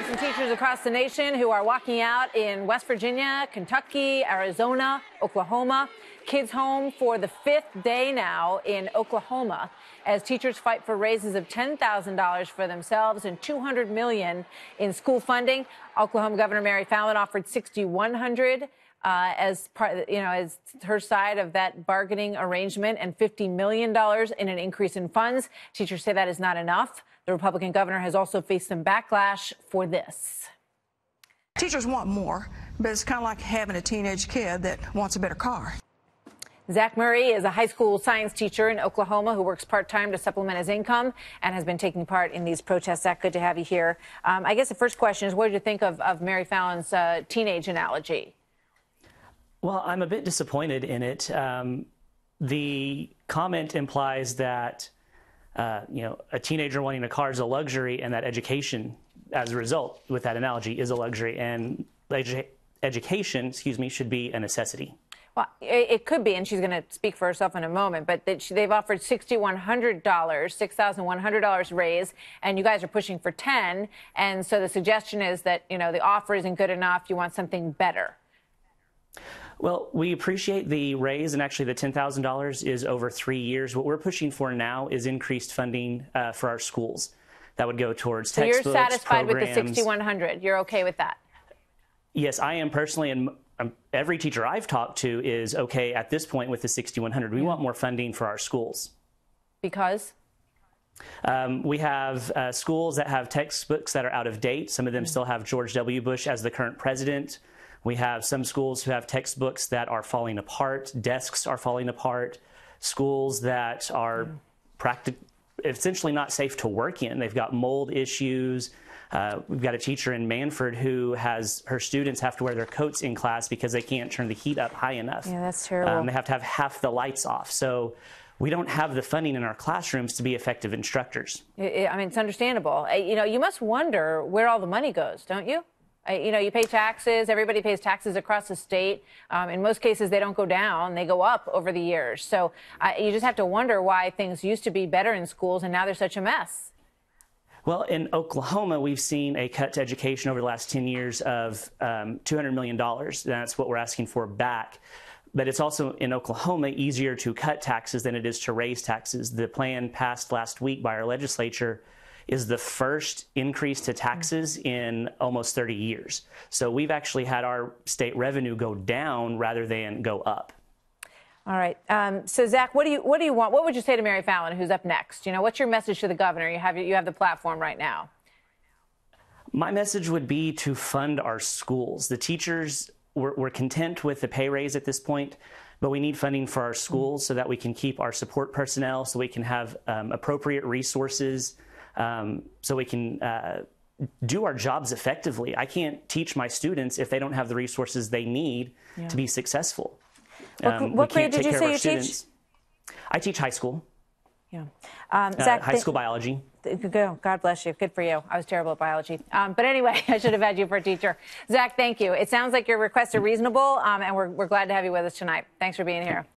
parents and teachers across the nation who are walking out in West Virginia, Kentucky, Arizona, Oklahoma. Kids home for the fifth day now in Oklahoma as teachers fight for raises of $10,000 for themselves and $200 million in school funding. Oklahoma Governor Mary Fallin offered $6,100 as part, as her side of that bargaining arrangement, and $50 million in an increase in funds. Teachers say that is not enough. The Republican governor has also faced some backlash for this. Teachers want more, but it's kind of like having a teenage kid that wants a better car. Zach Murray is a high school science teacher in Oklahoma who works part-time to supplement his income and has been taking part in these protests. Zach, good to have you here. I guess the first question is, what did you think of Mary Fallin's teenage analogy? Well, I'm a bit disappointed in it. The comment implies that, a teenager wanting a car is a luxury and that education, as a result, with that analogy, is a luxury, and education, should be a necessity. Well, it could be, and she's going to speak for herself in a moment, but they've offered $6,100 raise, and you guys are pushing for 10, and so the suggestion is that, the offer isn't good enough, you want something better. Well, we appreciate the raise, and actually the $10,000 is over 3 years. What we're pushing for now is increased funding for our schools. That would go towards textbooks, So you're satisfied programs. with the $6,100? You're okay with that? Yes, I am personally, and every teacher I've talked to is okay at this point with the $6,100. We want more funding for our schools. Because? We have schools that have textbooks that are out of date. Some of them still have George W. Bush as the current president. We have some schools who have textbooks that are falling apart, desks are falling apart, schools that are essentially not safe to work in. They've got mold issues. We've got a teacher in Manford who has her students have to wear their coats in class because they can't turn the heat up high enough. Yeah, that's terrible. They have to have half the lights off. So we don't have the funding in our classrooms to be effective instructors. It's understandable. You must wonder where all the money goes, don't you? You pay taxes. Everybody pays taxes across the state. In most cases, they don't go down. They go up over the years. So you just have to wonder why things used to be better in schools and now they're such a mess. Well, in Oklahoma, we've seen a cut to education over the last 10 years of $200 million. That's what we're asking for back. But it's also, in Oklahoma, easier to cut taxes than it is to raise taxes. The plan passed last week by our legislature is the first increase to taxes in almost 30 years. So we've actually had our state revenue go down rather than go up. All right. So, Zach, what do you want? What would you say to Mary Fallin, who's up next? What's your message to the governor? You have the platform right now. My message would be to fund our schools. The teachers, we're content with the pay raise at this point, but we need funding for our schools so that we can keep our support personnel, so we can have appropriate resources, so we can do our jobs effectively. I can't teach my students if they don't have the resources they need to be successful. What grade did you say you teach? I teach high school. Yeah. Zach, high school biology. God bless you. Good for you. I was terrible at biology. But anyway, I should have had you for a teacher. Zach, thank you. It sounds like your requests are reasonable, and we're glad to have you with us tonight. Thanks for being here.